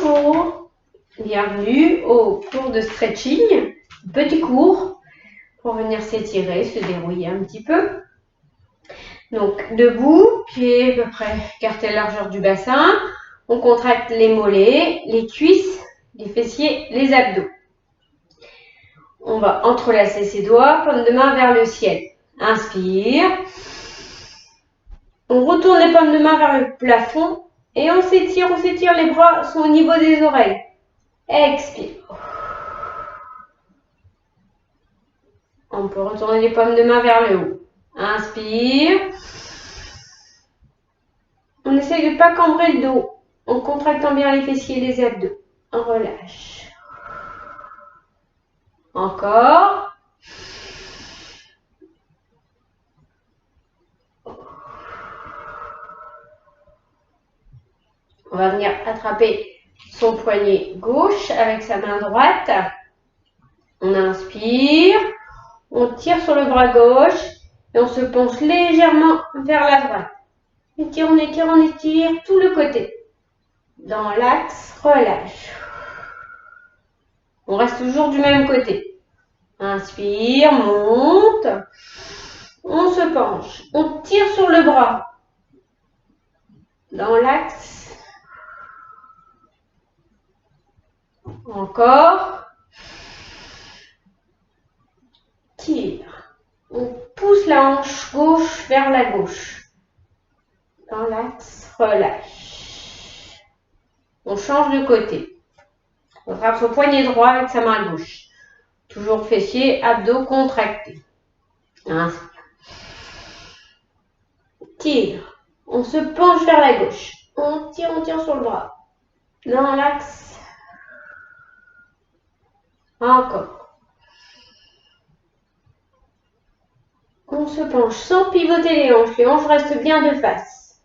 Bonjour, bienvenue au cours de stretching, petit cours pour venir s'étirer, se dérouiller un petit peu. Donc debout, pieds à peu près écartés à la largeur du bassin, on contracte les mollets, les cuisses, les fessiers, les abdos. On va entrelacer ses doigts, paume de main vers le ciel. Inspire. On retourne les paumes de main vers le plafond. Et on s'étire, les bras sont au niveau des oreilles. Expire. On peut retourner les paumes de main vers le haut. Inspire. On essaye de ne pas cambrer le dos en contractant bien les fessiers et les abdos. On relâche. Encore. On va venir attraper son poignet gauche avec sa main droite. On inspire, on tire sur le bras gauche et on se penche légèrement vers la droite. On étire tout le côté. Dans l'axe, relâche. On reste toujours du même côté. Inspire, monte. On se penche. On tire sur le bras. Dans l'axe. Encore. Tire. On pousse la hanche gauche vers la gauche. Dans l'axe, relâche. On change de côté. On frappe son poignet droit avec sa main gauche. Toujours fessiers, abdos contractés. Inspire. Tire. On se penche vers la gauche. On tire sur le bras. Dans l'axe. Encore. On se penche sans pivoter les hanches. Les hanches restent bien de face.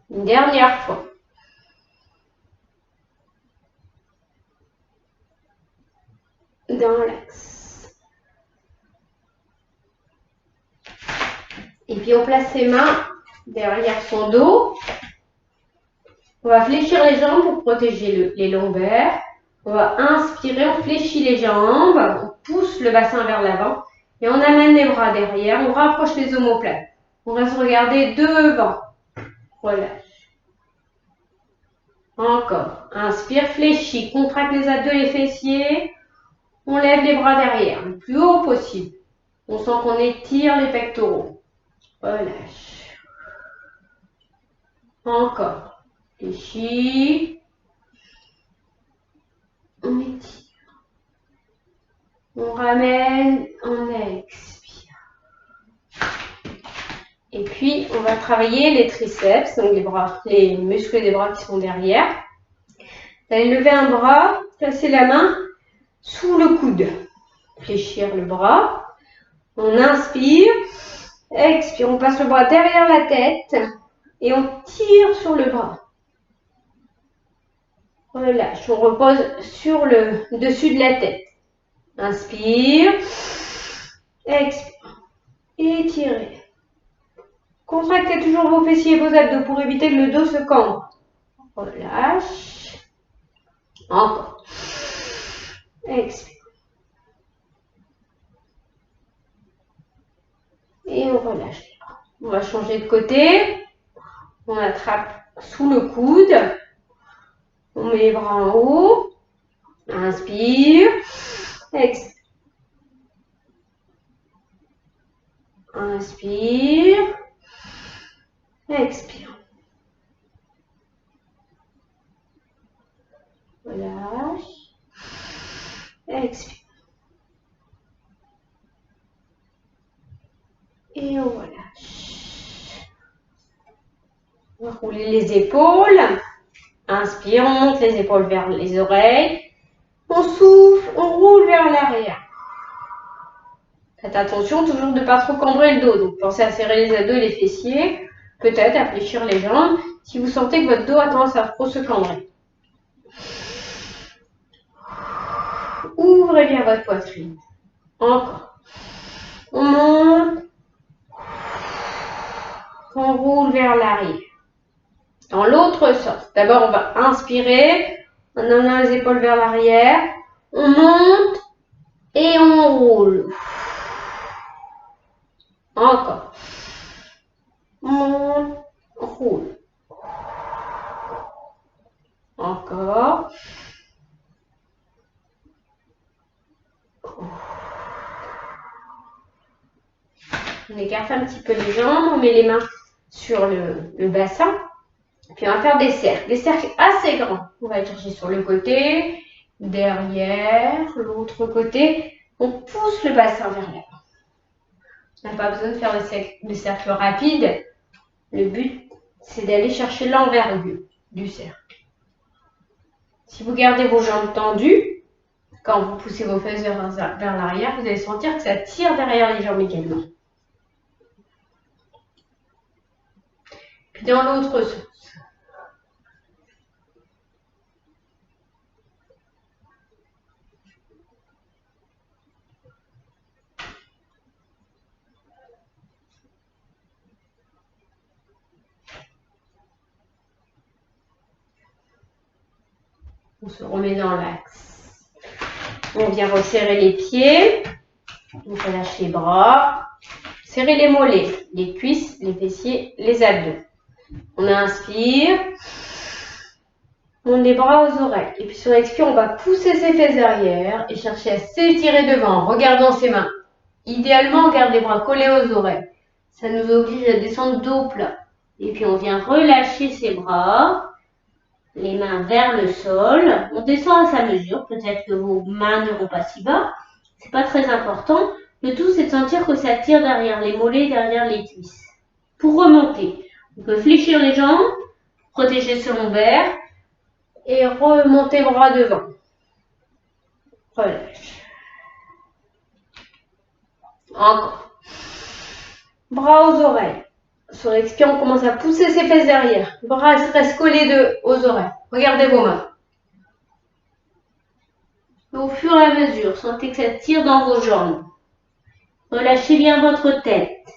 Une dernière fois. Dans l'axe. Et puis on place ses mains derrière son dos. On va fléchir les jambes pour protéger les lombaires. On va inspirer, on fléchit les jambes, on pousse le bassin vers l'avant et on amène les bras derrière, on rapproche les omoplates. On reste regarder devant. Relâche. Encore. Inspire, fléchis, contracte les abdos et les fessiers. On lève les bras derrière, le plus haut possible. On sent qu'on étire les pectoraux. Relâche. Encore. Fléchis. On étire. On ramène, on expire. Et puis, on va travailler les triceps, donc les bras, les muscles des bras qui sont derrière. Vous allez lever un bras, placer la main sous le coude. Fléchir le bras. On inspire, expire. On passe le bras derrière la tête et on tire sur le bras. Relâche, on repose sur le dessus de la tête. Inspire, expire, étirez. Contractez toujours vos fessiers et vos abdos pour éviter que le dos se cambre. Relâche. Encore. Expire. Et on relâche les bras. On va changer de côté. On attrape sous le coude. On met les bras en haut. Inspire. Expire. Inspire. Expire. Relâche. Expire. Et on relâche. On va rouler les épaules. Inspire, on monte les épaules vers les oreilles. On souffle, on roule vers l'arrière. Faites attention toujours de ne pas trop cambrer le dos. Donc pensez à serrer les abdos et les fessiers. Peut-être à fléchir les jambes si vous sentez que votre dos a tendance à trop se cambrer. Ouvrez bien votre poitrine. Encore. On monte. On roule vers l'arrière. dans l'autre sens. D'abord, on va inspirer, en amenant les épaules vers l'arrière. On monte et on roule. Encore. On monte, on roule. Encore. On écarte un petit peu les jambes, on met les mains sur le bassin. Puis on va faire des cercles assez grands. On va chercher sur le côté, derrière, l'autre côté. On pousse le bassin vers l'avant. On n'a pas besoin de faire des cercles rapides. Le but, c'est d'aller chercher l'envergure du cercle. Si vous gardez vos jambes tendues, quand vous poussez vos fesses vers l'arrière, vous allez sentir que ça tire derrière les jambes également. Puis dans l'autre sens. On se remet dans l'axe. On vient resserrer les pieds. On relâche les bras. Serrer les mollets, les cuisses, les fessiers, les abdos. On inspire. On monte les bras aux oreilles. Et puis sur l'expire, on va pousser ses fesses derrière et chercher à s'étirer devant en regardant ses mains. Idéalement, on garde les bras collés aux oreilles. Ça nous oblige à descendre dos plat. Et puis on vient relâcher ses bras. Les mains vers le sol. On descend à sa mesure. Peut-être que vos mains n'iront pas si bas. C'est pas très important. Le tout, c'est de sentir que ça tire derrière les mollets, derrière les cuisses. Pour remonter, on peut fléchir les jambes, protéger ce lombaire et remonter bras devant. Relâche. Encore. Bras aux oreilles. Sur l'expire, on commence à pousser ses fesses derrière. Les bras restent collés aux oreilles. Regardez vos mains. Au fur et à mesure, sentez que ça tire dans vos jambes. Relâchez bien votre tête.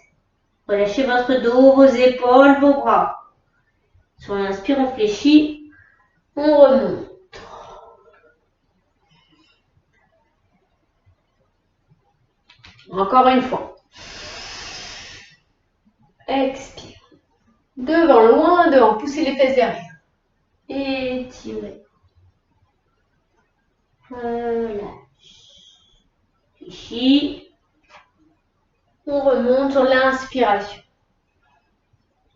Relâchez votre dos, vos épaules, vos bras. Sur l'inspire, on fléchit. On remonte. Encore une fois. Expire. Devant, loin devant. Poussez les fesses derrière. Étirez. Relâche. Fléchis. On remonte sur l'inspiration.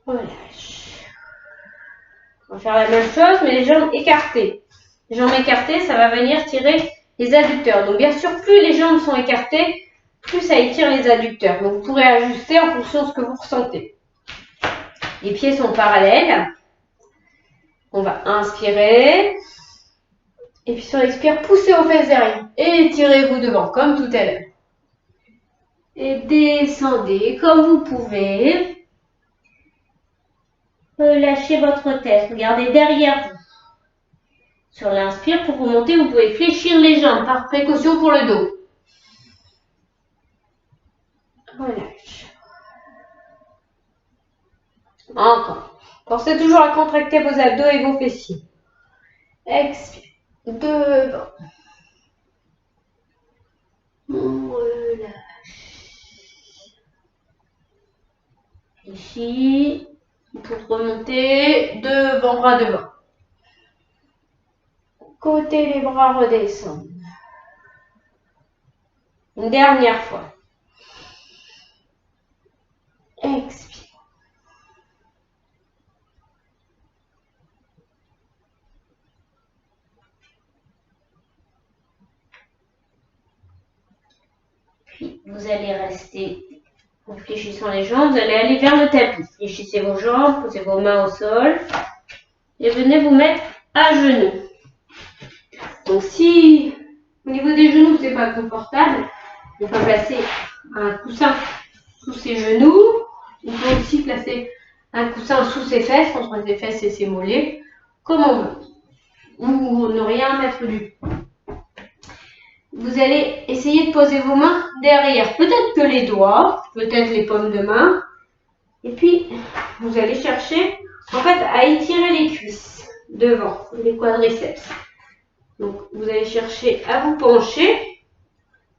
Relâche. On va faire la même chose, mais les jambes écartées. Les jambes écartées, ça va venir tirer les adducteurs. Donc bien sûr, plus les jambes sont écartées, plus ça étire les adducteurs. Donc vous pourrez ajuster en fonction de ce que vous ressentez. Les pieds sont parallèles. On va inspirer. Et puis sur l'expire, poussez aux fesses derrière. Et étirez-vous devant, comme tout à l'heure. Et descendez comme vous pouvez. Relâchez votre tête. Regardez derrière vous. Sur l'inspire, pour remonter, vous pouvez fléchir les jambes par précaution pour le dos. Relâche. Encore. Pensez toujours à contracter vos abdos et vos fessiers. Expire. Devant. On relâche. Ici. Pour remonter. Devant, bras devant. Côté, les bras redescendent. Une dernière fois. Expire. Puis, vous allez rester en fléchissant les jambes. Vous allez aller vers le tapis. Fléchissez vos jambes, posez vos mains au sol. Et venez vous mettre à genoux. Donc, si au niveau des genoux, ce n'est pas confortable, on peut placer un coussin sous ses genoux. On peut aussi placer un coussin sous ses fesses, entre ses fesses et ses mollets, comme on veut. Ou ne rien mettre du tout. Vous allez essayer de poser vos mains derrière. Peut-être que les doigts, peut-être les paumes de main. Et puis, vous allez chercher en fait, à étirer les cuisses devant, les quadriceps. Donc, vous allez chercher à vous pencher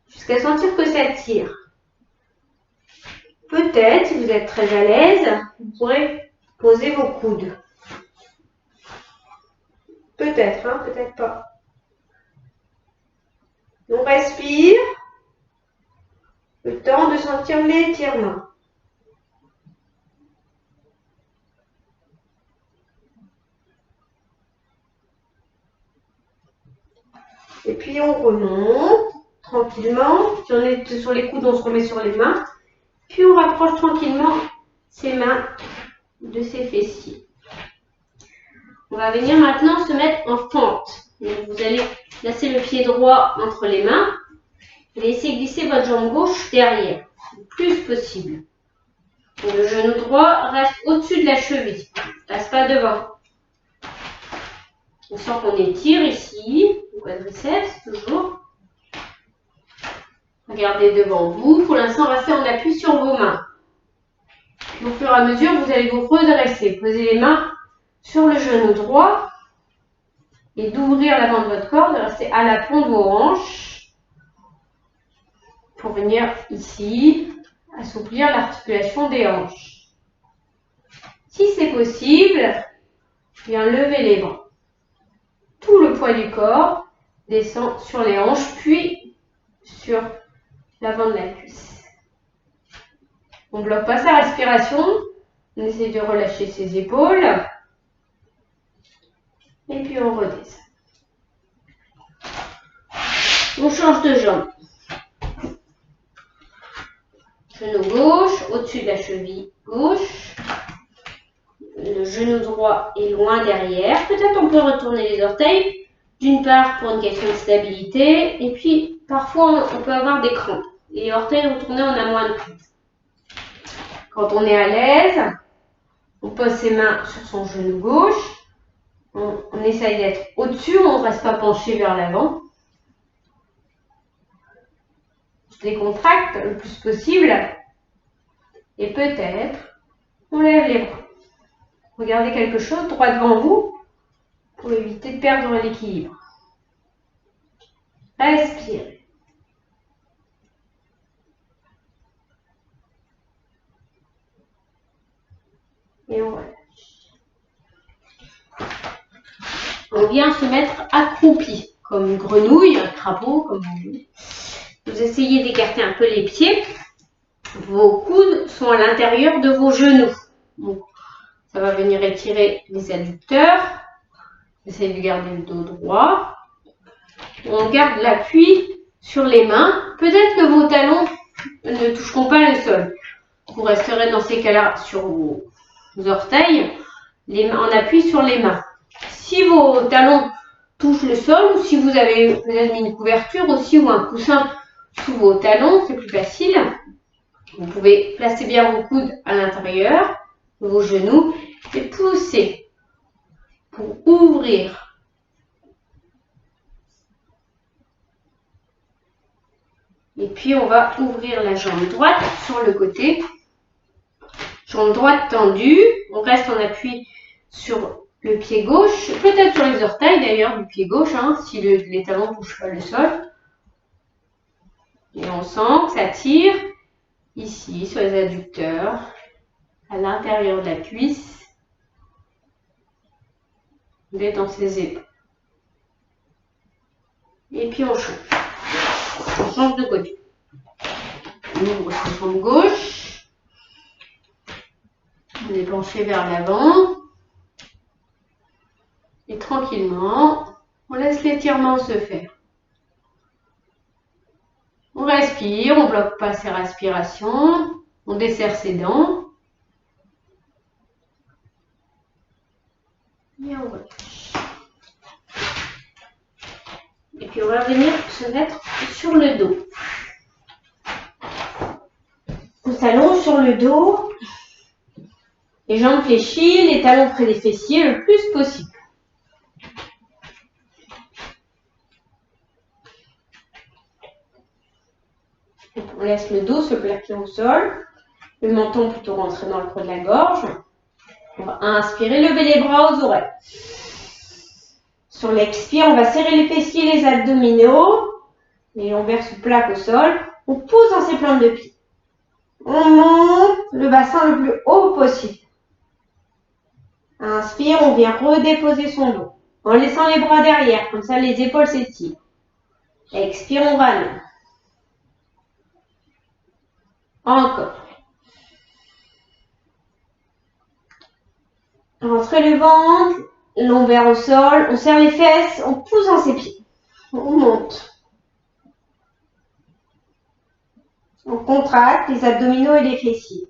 jusqu'à sentir que ça tire. Peut-être, si vous êtes très à l'aise, vous pourrez poser vos coudes. Peut-être, hein, peut-être pas. On respire. Le temps de sentir l'étirement. Et puis on remonte tranquillement. Si on est sur les coudes, on se remet sur les mains. Puis on rapproche tranquillement ses mains de ses fessiers. On va venir maintenant se mettre en fente. Donc vous allez placer le pied droit entre les mains et laisser glisser votre jambe gauche derrière, le plus possible. Donc le genou droit reste au-dessus de la cheville, ne passe pas devant. On sent qu'on étire ici, le quadriceps toujours. Regardez devant vous. Pour l'instant, restez en appui sur vos mains. Au fur et à mesure, vous allez vous redresser. Posez les mains sur le genou droit et d'ouvrir l'avant de votre corps, de rester à l'aplomb de vos hanches pour venir ici assouplir l'articulation des hanches. Si c'est possible, bien lever les bras. Tout le poids du corps descend sur les hanches, puis sur l'avant de la cuisse. On ne bloque pas sa respiration. On essaie de relâcher ses épaules. Et puis on redescend. On change de jambe. Genou gauche, au-dessus de la cheville gauche. Le genou droit est loin derrière. Peut-être on peut retourner les orteils. D'une part pour une question de stabilité. Et puis parfois on peut avoir des crampes. Les orteils retournés, on a moins de crampes. Quand on est à l'aise, on pose ses mains sur son genou gauche. On essaye d'être au-dessus, on ne reste pas penché vers l'avant. On se décontracte le plus possible. Et peut-être, on lève les bras. Regardez quelque chose droit devant vous pour éviter de perdre l'équilibre. Respirez. Et on relâche. On vient se mettre accroupi, comme une grenouille, un crapaud, comme vous voulez. Vous essayez d'écarter un peu les pieds. Vos coudes sont à l'intérieur de vos genoux. Donc, ça va venir étirer les adducteurs. Essayez de garder le dos droit. On garde l'appui sur les mains. Peut-être que vos talons ne toucheront pas le sol. Vous resterez dans ces cas-là sur vos orteils, en appui sur les mains. Si vos talons touchent le sol ou si vous avez peut-être mis une couverture aussi ou un coussin sous vos talons, c'est plus facile. Vous pouvez placer bien vos coudes à l'intérieur de vos genoux et pousser pour ouvrir. Et puis on va ouvrir la jambe droite sur le côté. Jambe droite tendue, on reste en appui sur le pied gauche, peut-être sur les orteils d'ailleurs du pied gauche, hein, si les talons ne touchent pas le sol. Et on sent que ça tire ici sur les adducteurs, à l'intérieur de la cuisse, détend ses épaules. Et puis on change. On change de côté. On ouvre sa jambe gauche. On est penché vers l'avant. Et tranquillement, on laisse l'étirement se faire. On respire, on ne bloque pas ses respirations. On desserre ses dents. Et on relâche. Et puis on va venir se mettre sur le dos. On s'allonge sur le dos. Les jambes fléchies, les talons près des fessiers le plus possible. On laisse le dos se plaquer au sol, le menton plutôt rentrer dans le creux de la gorge. On va inspirer, lever les bras aux oreilles. Sur l'expire, on va serrer les fessiers, les abdominaux, les lombaires sous plaque au sol. On pousse dans ses plantes de pied. On monte le bassin le plus haut possible. Inspire, on vient redéposer son dos en laissant les bras derrière, comme ça les épaules s'étirent. Expire, on ramène. Encore. Rentrez le ventre, lombaire au sol, on serre les fesses, on pousse dans ses pieds. On monte. On contracte les abdominaux et les fessiers.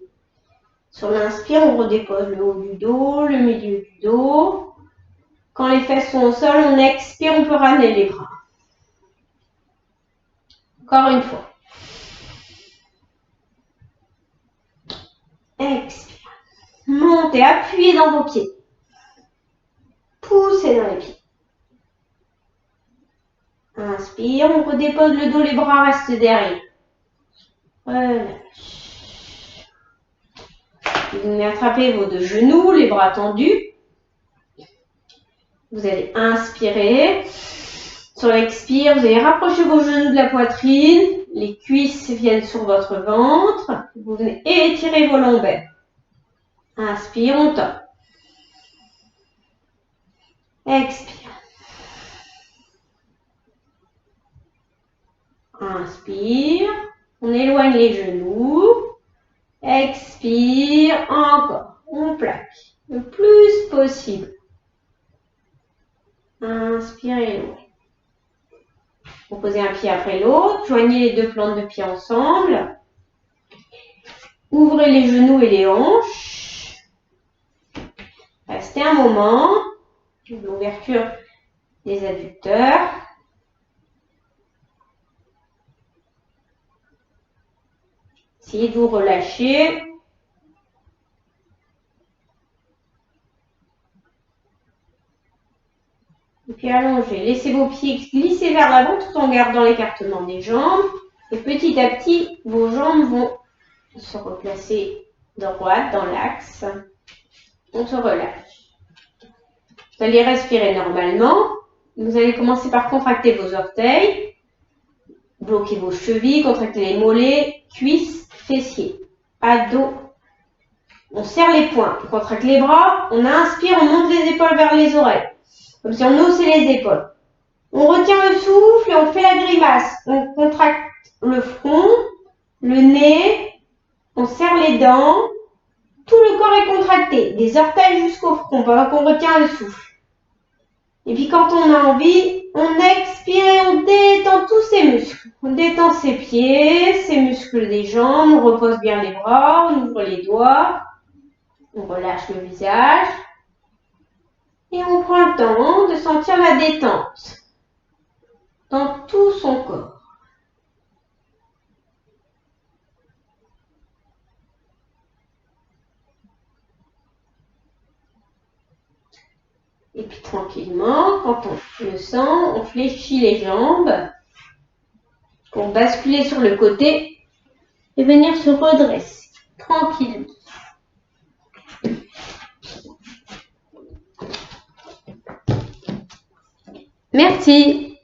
Sur l'inspire, on redépose le haut du dos, le milieu du dos. Quand les fesses sont au sol, on expire, on peut ramener les bras. Encore une fois. Expire. Montez, appuyez dans vos pieds. Poussez dans les pieds. Inspire, on redépose le dos, les bras restent derrière. Relâche. Vous venez attraper vos deux genoux, les bras tendus. Vous allez inspirer. Sur l'expire, vous allez rapprocher vos genoux de la poitrine. Les cuisses viennent sur votre ventre. Vous venez étirer vos lombaires. Inspire, on tend. Expire. Inspire. On éloigne les genoux. Expire. Encore. On plaque le plus possible. Inspirez loin. Vous posez un pied après l'autre. Joignez les deux plantes de pied ensemble. Ouvrez les genoux et les hanches. Restez un moment. L'ouverture des adducteurs. Essayez de vous relâcher. Et puis allongez. Laissez vos pieds glisser vers l'avant tout en gardant l'écartement des jambes. Et petit à petit, vos jambes vont se replacer droite dans l'axe. On se relâche. Vous allez respirer normalement. Vous allez commencer par contracter vos orteils. Bloquez vos chevilles, contractez les mollets, cuisses, fessiers, abdos. On serre les poings, on contracte les bras, on inspire, on monte les épaules vers les oreilles. Comme si on haussait les épaules. On retient le souffle et on fait la grimace. On contracte le front, le nez, on serre les dents. Tout le corps est contracté, des orteils jusqu'au front, pendant qu'on retient le souffle. Et puis quand on a envie, on expire et on détend tous ses muscles. On détend ses pieds, ses muscles des jambes, on repose bien les bras, on ouvre les doigts, on relâche le visage. Et on prend le temps de sentir la détente dans tout son corps. Et puis tranquillement, quand on le sent, on fléchit les jambes pour basculer sur le côté et venir se redresser tranquillement. Merci.